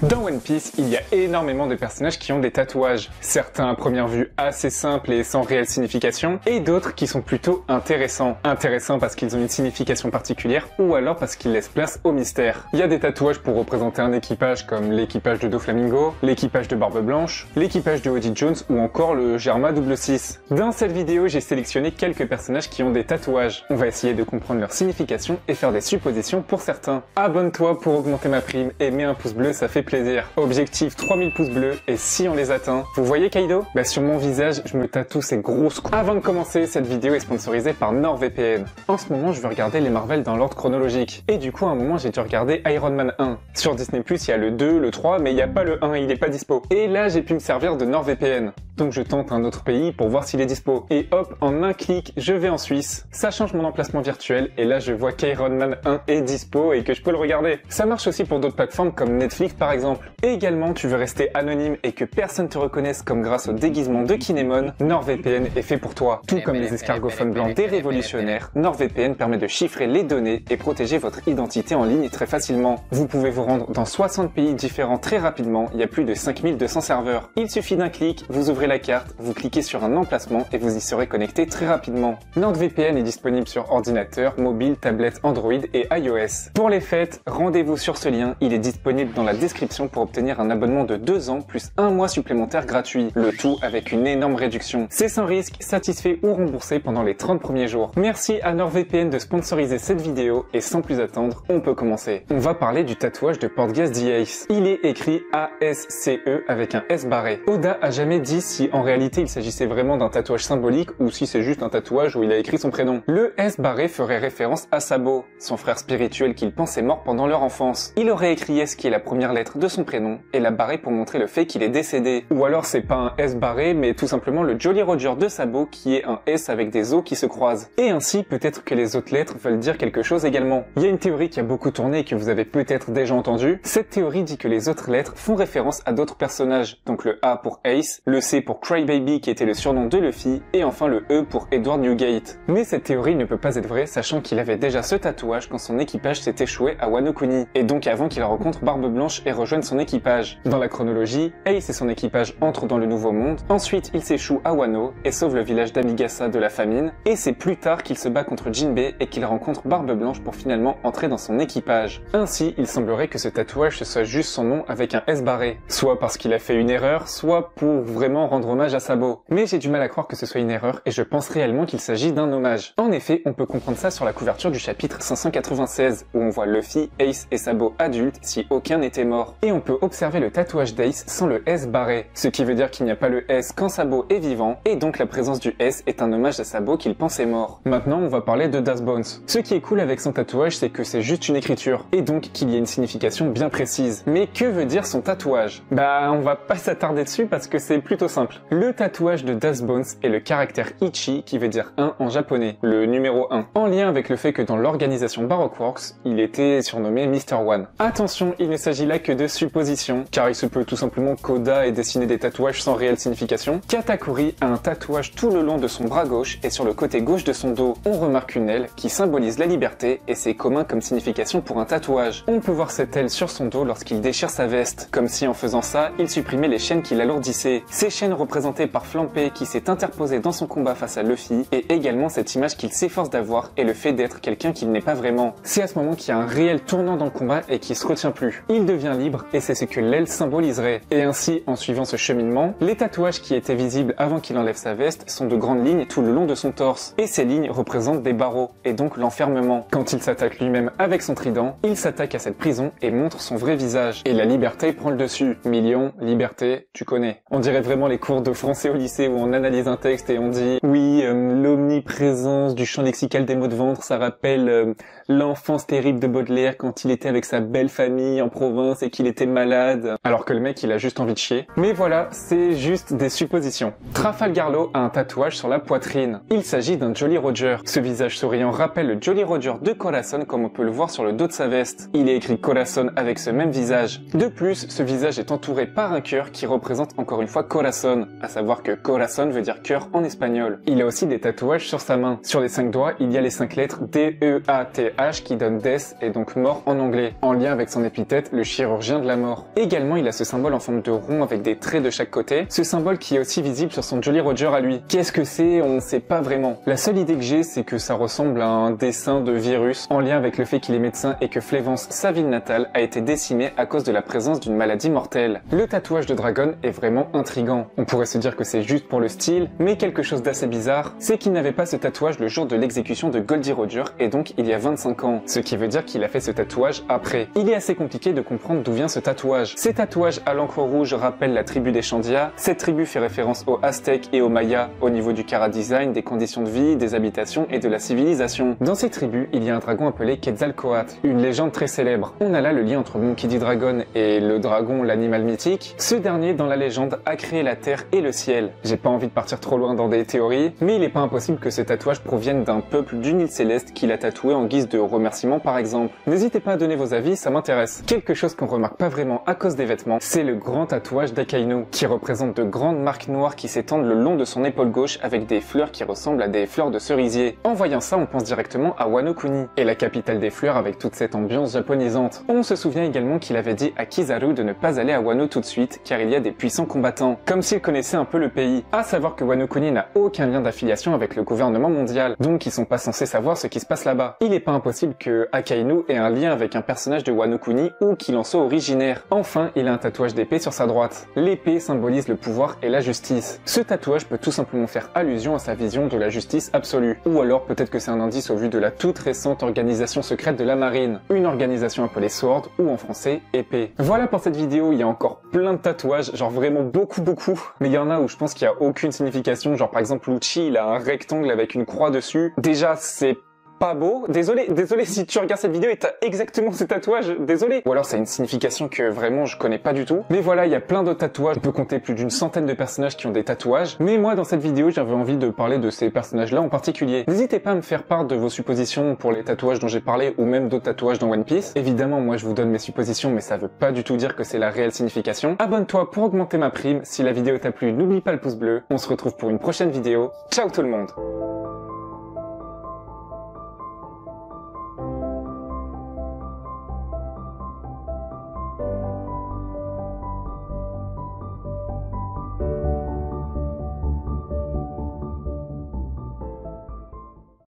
Dans One Piece, il y a énormément de personnages qui ont des tatouages. Certains à première vue assez simples et sans réelle signification, et d'autres qui sont plutôt intéressants. Intéressants parce qu'ils ont une signification particulière, ou alors parce qu'ils laissent place au mystère. Il y a des tatouages pour représenter un équipage comme l'équipage de Doflamingo, l'équipage de Barbe Blanche, l'équipage de Oddie Jones ou encore le Germa 66. Dans cette vidéo, j'ai sélectionné quelques personnages qui ont des tatouages. On va essayer de comprendre leur signification et faire des suppositions pour certains. Abonne-toi pour augmenter ma prime et mets un pouce bleu, ça fait plaisir. Objectif 3000 pouces bleus et si on les atteint, vous voyez Kaido? Bah sur mon visage, je me tatoue ces grosses coups. Avant de commencer, cette vidéo est sponsorisée par NordVPN. En ce moment, je veux regarder les Marvel dans l'ordre chronologique. Et du coup, à un moment, j'ai dû regarder Iron Man 1. Sur Disney+, il y a le 2, le 3, mais il n'y a pas le 1, il est pas dispo. Et là, j'ai pu me servir de NordVPN. Donc je tente un autre pays pour voir s'il est dispo. Et hop, en un clic, je vais en Suisse. Ça change mon emplacement virtuel et là je vois qu'Iron Man 1 est dispo et que je peux le regarder. Ça marche aussi pour d'autres plateformes comme Netflix par exemple. Et également, tu veux rester anonyme et que personne te reconnaisse comme grâce au déguisement de Kinemon, NordVPN est fait pour toi. Tout comme les escargophones blancs des révolutionnaires, NordVPN permet de chiffrer les données et protéger votre identité en ligne très facilement. Vous pouvez vous rendre dans 60 pays différents très rapidement, il y a plus de 5200 serveurs. Il suffit d'un clic, vous ouvrez la carte, vous cliquez sur un emplacement et vous y serez connecté très rapidement. NordVPN est disponible sur ordinateur, mobile, tablette, Android et iOS. Pour les fêtes, rendez-vous sur ce lien, il est disponible dans la description pour obtenir un abonnement de 2 ans plus 1 mois supplémentaire gratuit. Le tout avec une énorme réduction. C'est sans risque, satisfait ou remboursé pendant les 30 premiers jours. Merci à NordVPN de sponsoriser cette vidéo et sans plus attendre, on peut commencer. On va parler du tatouage de Portgas the Ace. Il est écrit A-S-C-E avec un S barré. Oda a jamais dit si en réalité il s'agissait vraiment d'un tatouage symbolique ou si c'est juste un tatouage où il a écrit son prénom. Le S barré ferait référence à Sabo, son frère spirituel qu'il pensait mort pendant leur enfance. Il aurait écrit S qui est la première lettre de son prénom et l'a barré pour montrer le fait qu'il est décédé. Ou alors c'est pas un S barré mais tout simplement le Jolly Roger de Sabo qui est un S avec des O qui se croisent. Et ainsi peut-être que les autres lettres veulent dire quelque chose également. Il y a une théorie qui a beaucoup tourné et que vous avez peut-être déjà entendue. Cette théorie dit que les autres lettres font référence à d'autres personnages. Donc le A pour Ace, le C pour Crybaby qui était le surnom de Luffy et enfin le E pour Edward Newgate. Mais cette théorie ne peut pas être vraie sachant qu'il avait déjà ce tatouage quand son équipage s'est échoué à Wano Kuni et donc avant qu'il rencontre Barbe Blanche et rejoigne son équipage. Dans la chronologie, Ace et son équipage entrent dans le Nouveau Monde, ensuite il s'échoue à Wano et sauve le village d'Amigasa de la famine et c'est plus tard qu'il se bat contre Jinbei et qu'il rencontre Barbe Blanche pour finalement entrer dans son équipage. Ainsi, il semblerait que ce tatouage ce soit juste son nom avec un S barré, soit parce qu'il a fait une erreur, soit pour vraiment rendre hommage à Sabo. Mais j'ai du mal à croire que ce soit une erreur et je pense réellement qu'il s'agit d'un hommage. En effet, on peut comprendre ça sur la couverture du chapitre 596 où on voit Luffy, Ace et Sabo adultes si aucun n'était mort. Et on peut observer le tatouage d'Ace sans le S barré, ce qui veut dire qu'il n'y a pas le S quand Sabo est vivant et donc la présence du S est un hommage à Sabo qu'il pensait mort. Maintenant, on va parler de Das Bones. Ce qui est cool avec son tatouage, c'est que c'est juste une écriture et donc qu'il y a une signification bien précise. Mais que veut dire son tatouage? Bah, on va pas s'attarder dessus parce que c'est plutôt simple. Le tatouage de Das Bones est le caractère Ichi qui veut dire 1 en japonais, le numéro 1, en lien avec le fait que dans l'organisation Baroque Works, il était surnommé Mr. One. Attention, il ne s'agit là que de suppositions, car il se peut tout simplement qu'Oda ait dessiné des tatouages sans réelle signification. Katakuri a un tatouage tout le long de son bras gauche et sur le côté gauche de son dos, on remarque une aile qui symbolise la liberté et c'est commun comme signification pour un tatouage. On peut voir cette aile sur son dos lorsqu'il déchire sa veste, comme si en faisant ça, il supprimait les chaînes qui l'alourdissaient. Ces chaînes représentées par Flampé qui s'est interposé dans son combat face à Luffy et également cette image qu'il s'efforce d'avoir et le fait d'être quelqu'un qu'il n'est pas vraiment. C'est à ce moment qu'il y a un réel tournant dans le combat et qui se retient plus. Il devient libre et c'est ce que l'aile symboliserait. Et ainsi, en suivant ce cheminement, les tatouages qui étaient visibles avant qu'il enlève sa veste sont de grandes lignes tout le long de son torse. Et ces lignes représentent des barreaux et donc l'enfermement. Quand il s'attaque lui-même avec son trident, il s'attaque à cette prison et montre son vrai visage. Et la liberté prend le dessus. Million, liberté, tu connais. On dirait vraiment les cours de français au lycée où on analyse un texte et on dit oui, l'omniprésence du champ lexical des mots de ventre, ça rappelle l'enfance terrible de Baudelaire quand il était avec sa belle famille en province et qu'il était malade, alors que le mec il a juste envie de chier. Mais voilà, c'est juste des suppositions. Trafalgar Law a un tatouage sur la poitrine. Il s'agit d'un Jolly Roger. Ce visage souriant rappelle le Jolly Roger de Corazon comme on peut le voir sur le dos de sa veste. Il est écrit Corazon avec ce même visage. De plus, ce visage est entouré par un cœur qui représente encore une fois Corazon, à savoir que Corazon veut dire cœur en espagnol. Il a aussi des tatouages sur sa main. Sur les 5 doigts, il y a les 5 lettres D-E-A-T-H qui donnent Death et donc mort en anglais, en lien avec son épithète, le chirurgien de la mort. corps. Également, il a ce symbole en forme de rond avec des traits de chaque côté, ce symbole qui est aussi visible sur son Jolly Roger à lui. Qu'est-ce que c'est? On ne sait pas vraiment. La seule idée que j'ai, c'est que ça ressemble à un dessin de virus en lien avec le fait qu'il est médecin et que Flévence, sa ville natale, a été décimée à cause de la présence d'une maladie mortelle. Le tatouage de Dragon est vraiment intriguant. On pourrait se dire que c'est juste pour le style, mais quelque chose d'assez bizarre, c'est qu'il n'avait pas ce tatouage le jour de l'exécution de Goldie Roger et donc il y a 25 ans, ce qui veut dire qu'il a fait ce tatouage après. Il est assez compliqué de comprendre d'où vient ce tatouage. Ces tatouages à l'encre rouge rappellent la tribu des Chandia. Cette tribu fait référence aux Aztèques et aux Mayas au niveau du chara-design, des conditions de vie, des habitations et de la civilisation. Dans ces tribus, il y a un dragon appelé Quetzalcoatl, une légende très célèbre. On a là le lien entre Monkey D. Dragon et le dragon, l'animal mythique. Ce dernier, dans la légende, a créé la terre et le ciel. J'ai pas envie de partir trop loin dans des théories, mais il est pas impossible que ce tatouage provienne d'un peuple d'une île céleste qu'il a tatoué en guise de remerciement par exemple. N'hésitez pas à donner vos avis, ça m'intéresse. Quelque chose qu'on remarque pas vraiment à cause des vêtements, c'est le grand tatouage d'Akainu, qui représente de grandes marques noires qui s'étendent le long de son épaule gauche avec des fleurs qui ressemblent à des fleurs de cerisier. En voyant ça, on pense directement à Wano Kuni, et la capitale des fleurs avec toute cette ambiance japonisante. On se souvient également qu'il avait dit à Kizaru de ne pas aller à Wano tout de suite, car il y a des puissants combattants, comme s'il connaissait un peu le pays. À savoir que Wano Kuni n'a aucun lien d'affiliation avec le gouvernement mondial, donc ils sont pas censés savoir ce qui se passe là-bas. Il est pas impossible que Akainu ait un lien avec un personnage de Wano Kuni ou qu'il en soit originaire. Enfin, il a un tatouage d'épée sur sa droite. L'épée symbolise le pouvoir et la justice. Ce tatouage peut tout simplement faire allusion à sa vision de la justice absolue. Ou alors peut-être que c'est un indice au vu de la toute récente organisation secrète de la marine. Une organisation appelée SWORD ou en français épée. Voilà pour cette vidéo, il y a encore plein de tatouages, genre vraiment beaucoup. Mais il y en a où je pense qu'il y a aucune signification, genre par exemple Lucci, il a un rectangle avec une croix dessus. Déjà c'est pas beau. Désolé si tu regardes cette vidéo et t'as exactement ce tatouage, désolé. Ou alors ça a une signification que vraiment je connais pas du tout. Mais voilà, il y a plein d'autres tatouages. On peut compter plus d'une centaine de personnages qui ont des tatouages. Mais moi, dans cette vidéo, j'avais envie de parler de ces personnages-là en particulier. N'hésitez pas à me faire part de vos suppositions pour les tatouages dont j'ai parlé ou même d'autres tatouages dans One Piece. Évidemment, moi je vous donne mes suppositions, mais ça veut pas du tout dire que c'est la réelle signification. Abonne-toi pour augmenter ma prime. Si la vidéo t'a plu, n'oublie pas le pouce bleu. On se retrouve pour une prochaine vidéo. Ciao tout le monde!